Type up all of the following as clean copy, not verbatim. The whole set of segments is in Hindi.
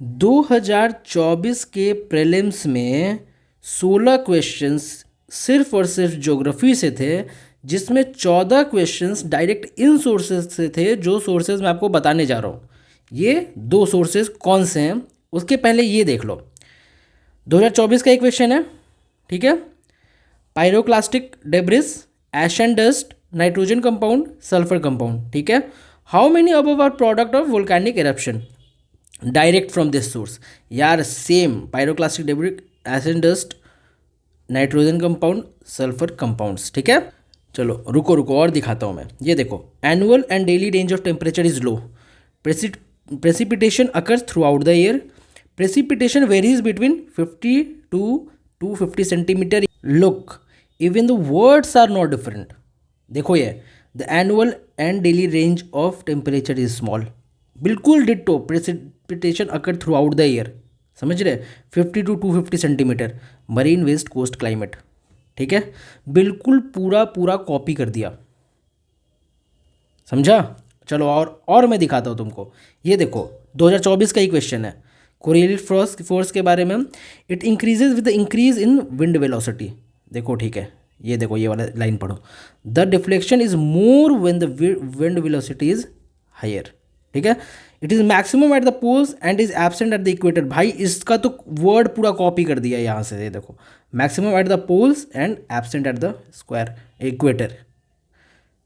2024 के प्रीलिम्स में 16 क्वेश्चंस सिर्फ और सिर्फ ज्योग्राफी से थे, जिसमें 14 क्वेश्चंस डायरेक्ट इन सोर्सेज से थे जो सोर्सेज मैं आपको बताने जा रहा हूँ। ये दो सोर्सेज कौन से हैं उसके पहले ये देख लो। 2024 का एक क्वेश्चन है, ठीक है। Pyroclastic debris, ash and dust, nitrogen compound, sulphur compound, ठीक है। How many above are product of volcanic eruption direct from this source. यार same, pyroclastic debris, ash and dust, nitrogen compound, sulphur compounds, ठीक है। चलो रुको रुको और दिखाता हूँ मैं। ये देखो, annual and daily range of temperature is low, precipitation occurs throughout the year, precipitation varies between 50 to 250 centimeter. Look, even the words are not different. देखो ये, the annual and daily range of temperature is small, बिल्कुल ditto, precipitation occur throughout the year, समझ रहे, 50 to 250 centimetre, marine west coast climate, ठीक है। बिल्कुल पूरा पूरा कॉपी कर दिया, समझा। चलो और मैं दिखाता हूँ तुमको। ये देखो 2024 का ही क्वेश्चन है, कोरियोलिस फोर्स के बारे में। It increases with the increase in wind velocity. देखो ठीक है, ये देखो ये वाला लाइन पढ़ो। The deflection is more when the wind velocity is higher, ठीक है। It is maximum at the poles and is absent at the equator. भाई इसका तो वर्ड पूरा कॉपी कर दिया यहाँ से। ये देखो, maximum at the poles and absent at the square equator.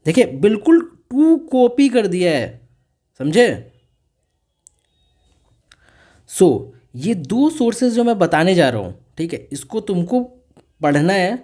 देखिए बिल्कुल टू कॉपी कर दिया है, समझे। ये दो सोर्सेज जो मैं बताने जा रहा हूँ, ठीक है, इसको तुमको पढ़ना है।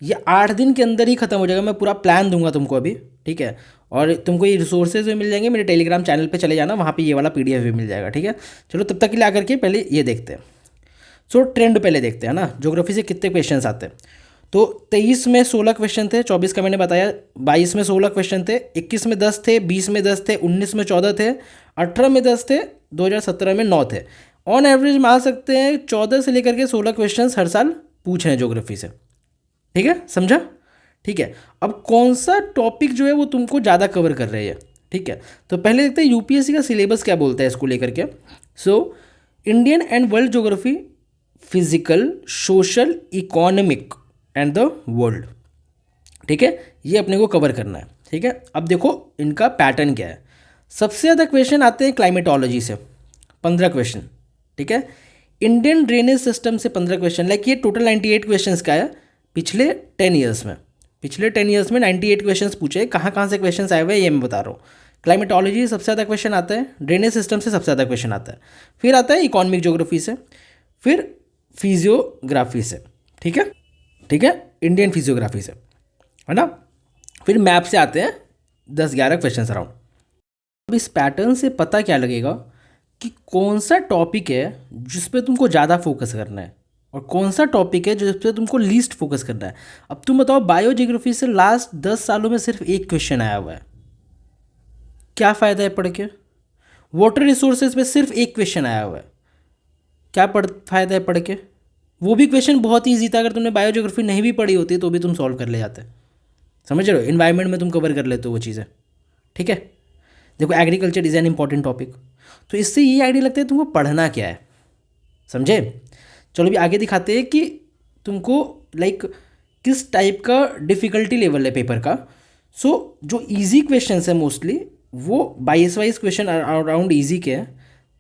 ये 8 दिन के अंदर ही ख़त्म हो जाएगा। मैं पूरा प्लान दूंगा तुमको अभी, ठीक है। और तुमको ये रिसोर्सेज भी मिल जाएंगे, मेरे टेलीग्राम चैनल पे चले जाना, वहाँ पे ये वाला PDF भी मिल जाएगा, ठीक है। चलो तब तक के लिए आकर के पहले ये देखते हैं। ट्रेंड पहले देखते हैं ना, ज्योग्राफी से कितने क्वेश्चन आते हैं। तो 23 में 16 क्वेश्चन थे, 24 का मैंने बताया, 22 में 16 क्वेश्चन थे, 21 में 10 थे, 20 में 10 थे, 19 में 14 थे, 18 में 10 थे, 2017 में 9 थे। ऑन एवरेज मान सकते हैं 14 से लेकर के 16 क्वेश्चन हर साल पूछ रहे हैं ज्योग्राफी से, ठीक है, समझा। ठीक है, अब कौन सा टॉपिक जो है वो तुमको ज़्यादा कवर कर रहे हैं, ठीक है। तो पहले देखते हैं UPSC का सिलेबस क्या बोलता है इसको लेकर के। Indian and world geography, physical, social, economic and the world, ठीक है, ये अपने को कवर करना है, ठीक है। अब देखो इनका पैटर्न क्या है। सबसे ज़्यादा क्वेश्चन आते हैं क्लाइमेटोलॉजी से, 15 क्वेश्चन, ठीक है। इंडियन ड्रेनेज सिस्टम से 15 क्वेश्चन, लाइक ये टोटल 98 क्वेश्चंस का है पिछले 10 ईयर्स में। पिछले 10 ईयर्स में 98 क्वेश्चंस पूछे। कहाँ से क्वेश्चंस आए हुए ये मैं बता रहा हूँ। क्लाइमेटोलॉजी सबसे ज़्यादा क्वेश्चन आता है, ड्रेनेज सिस्टम से सबसे ज़्यादा क्वेश्चन आता है, फिर आता है इकोनॉमिक ज्योग्राफी से, फिर फिजियोग्राफी से, ठीक है, ठीक है, इंडियन फिजियोग्राफी से, है ना। फिर मैप से आते हैं 10-11 क्वेश्चन अराउंड। अब इस पैटर्न से पता क्या लगेगा कि कौन सा टॉपिक है जिस पे तुमको ज़्यादा फोकस करना है और कौन सा टॉपिक है जिस पे तुमको लीस्ट फोकस करना है। अब तुम बताओ, बायोजियोग्राफी से लास्ट 10 सालों में सिर्फ एक क्वेश्चन आया हुआ है, क्या फ़ायदा है पढ़ के। वाटर रिसोर्सेज पे सिर्फ एक क्वेश्चन आया हुआ है, क्या फ़ायदा है पढ़ के। वो भी क्वेश्चन बहुत ही ईजी था, अगर तुमने बायोजियोग्राफी नहीं भी पढ़ी होती तो भी तुम सॉल्व कर ले जाते, समझ रहे हो। इन्वायरमेंट में तुम कवर कर लेते हो वो चीज़ें, ठीक है। देखो agriculture is an important topic, तो इससे ये आइडिया लगता है तुमको पढ़ना क्या है, समझे। चलो अभी आगे दिखाते हैं कि तुमको लाइक किस टाइप का डिफ़िकल्टी लेवल है पेपर का। जो ईजी क्वेश्चन है मोस्टली वो 22 क्वेश्चन अराउंड ईजी के हैं,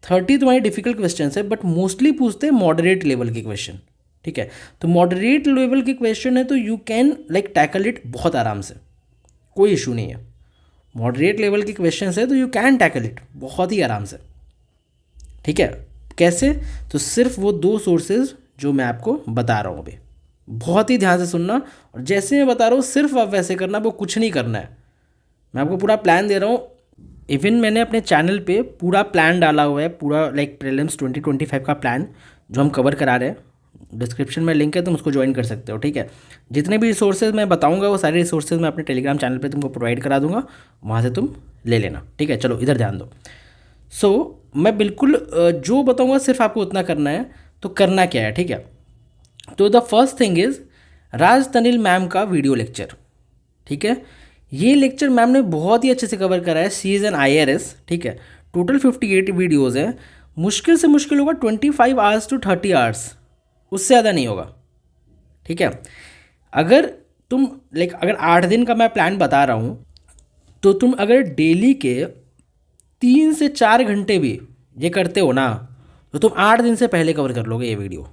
30 तुम्हारे डिफिकल्ट क्वेश्चन है, बट मोस्टली पूछते हैं मॉडरेट लेवल के क्वेश्चन, ठीक है। तो मॉडरेट लेवल के क्वेश्चन है तो you can like tackle it बहुत आराम से, कोई इशू नहीं है। मॉडरेट लेवल के क्वेश्चन है तो यू कैन टैकल इट बहुत ही आराम से, ठीक है। कैसे, तो सिर्फ वो दो सोर्सेज जो मैं आपको बता रहा हूँ अभी, बहुत ही ध्यान से सुनना, और जैसे मैं बता रहा हूँ सिर्फ आप वैसे करना, वो कुछ नहीं करना है। मैं आपको पूरा प्लान दे रहा हूँ। इवन मैंने अपने चैनल पे पूरा प्लान डाला हुआ है, पूरा लाइक प्रीलिम्स 2025 का प्लान जो हम कवर करा रहे हैं। डिस्क्रिप्शन में लिंक है, तुम उसको ज्वाइन कर सकते हो, ठीक है। जितने भी रिसोर्सेज मैं बताऊंगा वो सारे रिसोर्सेज मैं अपने टेलीग्राम चैनल पे तुमको प्रोवाइड करा दूंगा, वहाँ से तुम ले लेना, ठीक है। चलो इधर ध्यान दो। मैं बिल्कुल जो बताऊँगा सिर्फ आपको उतना करना है। तो करना क्या है, ठीक है। तो the first thing is Raj Tanil ma'am का वीडियो लेक्चर, ठीक है। ये लेक्चर मैम ने बहुत ही अच्छे से कवर करा है। सी इज़ एन IRS, ठीक है। टोटल 58 वीडियोज़ हैं। मुश्किल से मुश्किल होगा 25 आवर्स to 30 आवर्स, उससे ज़्यादा नहीं होगा। ठीक है, अगर तुम अगर 8 दिन का मैं प्लान बता रहा हूँ, तो तुम अगर डेली के 3 से 4 घंटे भी ये करते हो ना, तो तुम 8 दिन से पहले कवर कर लोगे ये वीडियो।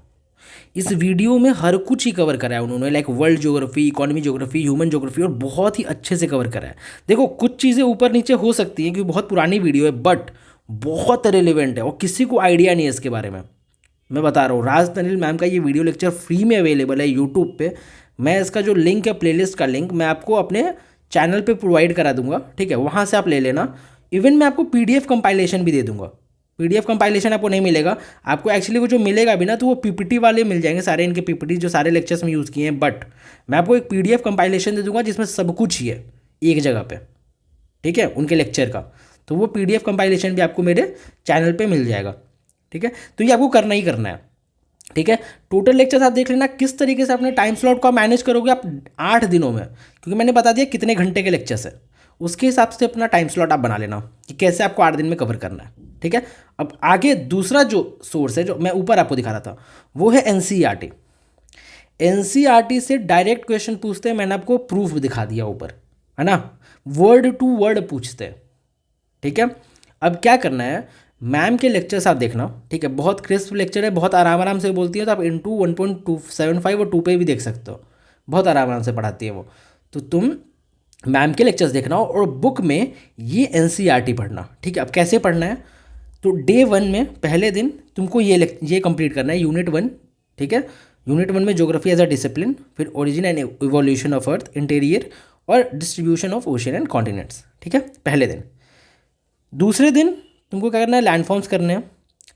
इस वीडियो में हर कुछ ही कवर करा है उन्होंने, world geography, economy geography, human geography, और बहुत ही अच्छे से कवर करा है। देखो कुछ चीज़ें ऊपर नीचे हो सकती हैं क्योंकि बहुत पुरानी वीडियो है, बट बहुत रेलिवेंट है और किसी को आइडिया नहीं है इसके बारे में। मैं बता रहा हूँ, राज तनिल मैम का ये वीडियो लेक्चर फ्री में अवेलेबल है यूट्यूब पे। मैं इसका जो लिंक है, प्लेलिस्ट का लिंक, मैं आपको अपने चैनल पे प्रोवाइड करा दूंगा। ठीक है, वहाँ से आप ले लेना। इवन मैं आपको पीडीएफ कंपाइलेशन भी दे दूंगा। पीडीएफ कंपाइलेशन आपको नहीं मिलेगा, आपको एक्चुअली वो जो मिलेगा भी ना, तो वो पीपीटी वाले मिल जाएंगे, सारे इनके पीपीटी जो सारे लेक्चर्स में यूज़ किए हैं। बट मैं आपको एक पीडीएफ कंपाइलेशन दे दूंगा जिसमें सब कुछ ही है एक जगह पे। ठीक है, उनके लेक्चर का, तो वो पीडीएफ कंपाइलेशन भी आपको मेरे चैनल पे मिल जाएगा। ठीक है, तो ये आपको करना ही करना है। ठीक है, टोटल लेक्चर्स आप देख लेना किस तरीके से अपने टाइम स्लॉट को मैनेज करोगे आप 8 दिनों में, क्योंकि मैंने बता दिया कितने घंटे के लेक्चर्स है, उसके हिसाब से अपना टाइम स्लॉट आप बना लेना कि कैसे आपको 8 दिन में कवर करना है। ठीक है, अब आगे दूसरा जो सोर्स है जो मैं ऊपर आपको दिखा रहा था, वो है एनसीईआरटी। एनसीईआरटी से डायरेक्ट क्वेश्चन पूछते हैं, मैंने आपको प्रूफ दिखा दिया ऊपर, है ना, वर्ड टू वर्ड पूछते हैं। ठीक है, अब क्या करना है, मैम के लेक्चर्स आप देखना। ठीक है, बहुत क्रिस्प लेक्चर है, बहुत आराम आराम से बोलती है, तो आप इंटू 1.275 और 2 पे भी देख सकते हो, बहुत आराम आराम से पढ़ाती है वो। तो तुम मैम के लेक्चर्स देखना और बुक में ये एनसीईआरटी पढ़ना। ठीक है, अब कैसे पढ़ना है, तो डे 1 में पहले दिन तुमको ये कंप्लीट करना है, यूनिट 1। ठीक है, यूनिट 1 में ज्योग्राफी एज अ डिसिप्लिन, फिर origin and evolution of earth, interior और distribution of ocean and continents. ठीक है, पहले दिन। दूसरे दिन तुमको क्या करना है, लैंडफॉर्म्स करने हैं।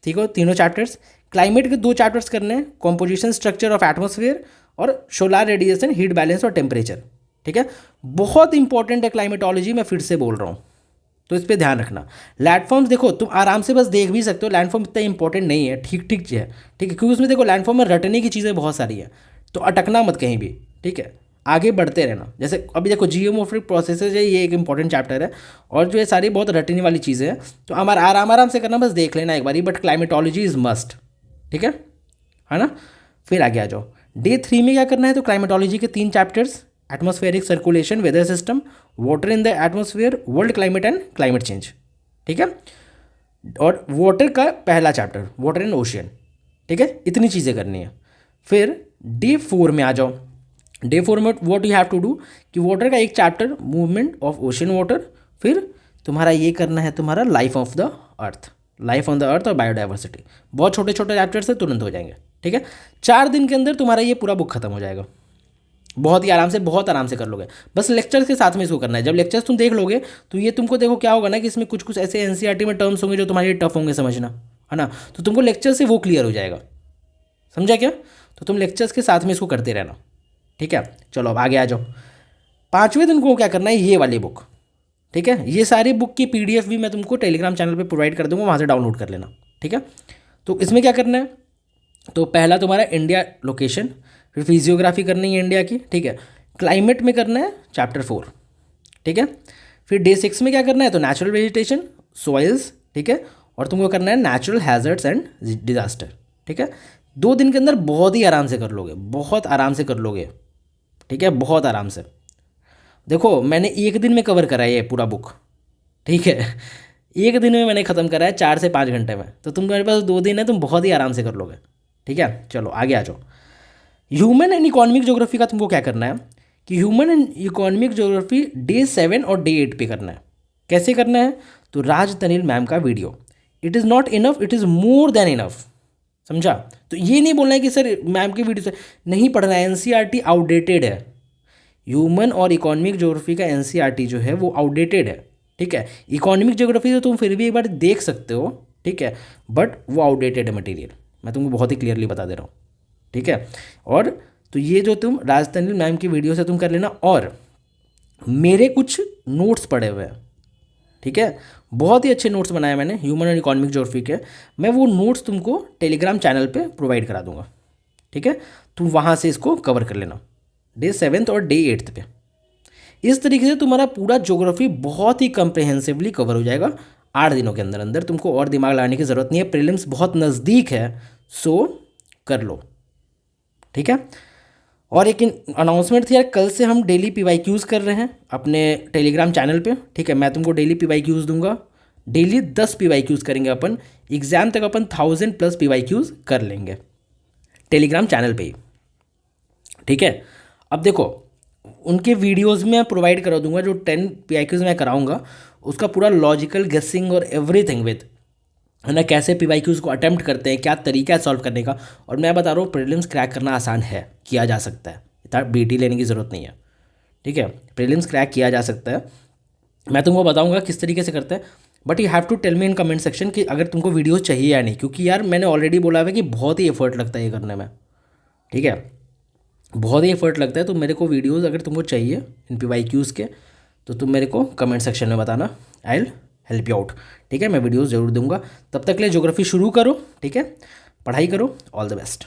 ठीक है, तीनों चैप्टर्स। क्लाइमेट के 2 चैप्टर्स करने हैं, कॉम्पोजिशन स्ट्रक्चर ऑफ एटमॉस्फेयर और सोलर रेडिएशन, हीट बैलेंस और टेम्परेचर। ठीक है, बहुत इंपॉर्टेंट है क्लाइमेटोलॉजी, मैं फिर से बोल रहा हूँ, तो इस पर ध्यान रखना। लैंडफॉर्म्स देखो तुम आराम से बस देख भी सकते हो, लैंडफॉर्म इतना इंपॉर्टेंट नहीं है, ठीक ठीक है। ठीक है, क्योंकि उसमें देखो लैंडफॉर्म में रटने की चीज़ें बहुत सारी है, तो अटकना मत कहीं भी। ठीक है, आगे बढ़ते रहना। जैसे अभी देखो जियोमॉर्फिक प्रोसेसेस है, ये एक इंपॉर्टेंट चैप्टर है, और जो ये सारी बहुत रटने वाली चीज़ें हैं, तो हमारा आराम आराम से करना, बस देख लेना एक बारी, बट क्लाइमेटोलॉजी इज़ मस्ट। ठीक है ना। फिर आगे आ जाओ, डे 3 में क्या करना है, तो क्लाइमेटोलॉजी के 3 chapters, atmospheric circulation, weather system, water in the atmosphere, world climate and climate change. ठीक है, और वाटर का पहला चैप्टर, वाटर एंड ओशियन। ठीक है, इतनी चीज़ें करनी है। फिर डे 4 में आ जाओ। डे 4 में what you have to do, कि वाटर का एक chapter, movement of ocean water. फिर तुम्हारा ये करना है, तुम्हारा life of the earth, life on the earth और बायोडाइवर्सिटी। बहुत छोटे छोटे चैप्टर से तुरंत हो जाएंगे। ठीक है, 4 दिन के अंदर तुम्हारा ये पूरा बुक खत्म हो जाएगा, बहुत ही आराम से, बहुत आराम से कर लोगे। बस लेक्चर्स के साथ में इसको करना है। जब लेक्चर्स तुम देख लोगे तो ये तुमको देखो क्या होगा ना, कि इसमें कुछ कुछ ऐसे एनसीईआरटी में टर्म्स होंगे जो तुम्हारे टफ होंगे समझना, है ना, तो तुमको लेक्चर से वो क्लियर हो जाएगा। समझा क्या, तो तुम लेक्चर्स के साथ में इसको करते रहना। ठीक है, चलो अब आगे आ जाओ। 5वें दिन को क्या करना है, ये वाली बुक। ठीक है, ये सारी बुक की पीडीएफ भी मैं तुमको टेलीग्राम चैनल पे प्रोवाइड कर दूंगा, वहाँ से डाउनलोड कर लेना। ठीक है, तो इसमें क्या करना है, तो पहला तुम्हारा इंडिया लोकेशन, फिर फिजियोग्राफी करनी है इंडिया की। ठीक है, क्लाइमेट में करना है चैप्टर 4। ठीक है, फिर डे 6 में क्या करना है, तो नेचुरल वेजिटेशन, सॉइल्स। ठीक है, और तुमको करना है नेचुरल हैजर्ड्स एंड डिजास्टर। ठीक है, 2 दिन के अंदर बहुत ही आराम से कर लोगे, बहुत आराम से कर लोगे। ठीक है, बहुत आराम से। देखो मैंने 1 दिन में कवर करा है ये पूरा बुक। ठीक है, 1 दिन में मैंने ख़त्म करा है, 4 से 5 घंटे में। तो तुम्हारे पास 2 दिन है, तुम बहुत ही आराम से कर लोगे। ठीक है, चलो आगे आ जाओ। ह्यूमन एंड इकोनॉमिक ज्योग्राफी का तुमको क्या करना है, कि human and economic geography day 7 और डे 8 पे करना है। कैसे करना है, तो राज तनिल मैम का video, it is not enough, it is more than enough. समझा, तो ये नहीं बोलना है कि सर मैम की वीडियो से नहीं पढ़ना है, एनसीईआरटी आउटडेटेड है। ह्यूमन और इकोनॉमिक ज्योग्राफी का एनसीईआरटी जो है वो आउटडेटेड है। ठीक है, इकोनॉमिक ज्योग्राफी तो तुम फिर भी एक बार देख सकते हो। ठीक है, बट वो आउटडेटेड है मटेरियल, मैं तुमको बहुत ही क्लियरली बता दे रहा हूँ। ठीक है, और तो ये जो तुम राज तनिल मैम की वीडियो से तुम कर लेना, और मेरे कुछ नोट्स पड़े हुए हैं। ठीक है, बहुत ही अच्छे नोट्स बनाए मैंने ह्यूमन एंड इकोनॉमिक ज्योग्राफी के, मैं वो नोट्स तुमको टेलीग्राम चैनल पे प्रोवाइड करा दूंगा। ठीक है, तुम वहाँ से इसको कवर कर लेना डे 7 और डे 8 पे। इस तरीके से तुम्हारा पूरा ज्योग्राफी बहुत ही कंप्रिहेंसिवली कवर हो जाएगा 8 दिनों के अंदर अंदर, तुमको और दिमाग लगाने की ज़रूरत नहीं है, प्रीलिम्स बहुत नज़दीक है, सो कर लो, ठीक है। और एक अनाउंसमेंट थी यार, कल से हम डेली PYQs कर रहे हैं अपने टेलीग्राम चैनल पे, ठीक है। मैं तुमको डेली PYQs दूंगा, डेली 10 PYQs करेंगे अपन, एग्ज़ाम तक अपन 1000+ PYQs कर लेंगे टेलीग्राम चैनल पे ही, ठीक है। अब देखो, उनके वीडियोस में प्रोवाइड करा दूंगा, जो 10 PYQs मैं कराऊंगा उसका पूरा लॉजिकल गेसिंग और एवरीथिंग विद, है ना, कैसे PYQs को अटेम्प्ट करते हैं, क्या तरीका है सॉल्व करने का। और मैं बता रहा हूँ प्रीलिम्स क्रैक करना आसान है, किया जा सकता है, इतना BT लेने की ज़रूरत नहीं है, ठीक है। प्रीलिम्स क्रैक किया जा सकता है, मैं तुमको बताऊंगा किस तरीके से करते हैं। But you have to tell me in comment section कि अगर तुमको वीडियो चाहिए या नहीं, क्योंकि यार मैंने ऑलरेडी बोला है कि बहुत ही एफर्ट लगता है ये करने में, ठीक है, बहुत ही एफर्ट लगता है। तो मेरे को वीडियोज़ अगर तुमको चाहिए इन PYQs के, तो तुम मेरे को कमेंट सेक्शन में बताना, I will help you out, ठीक है। मैं वीडियोज़ ज़रूर दूंगा। तब तक के लिए ज्योग्राफी शुरू करो, ठीक है, पढ़ाई करो, ऑल द बेस्ट।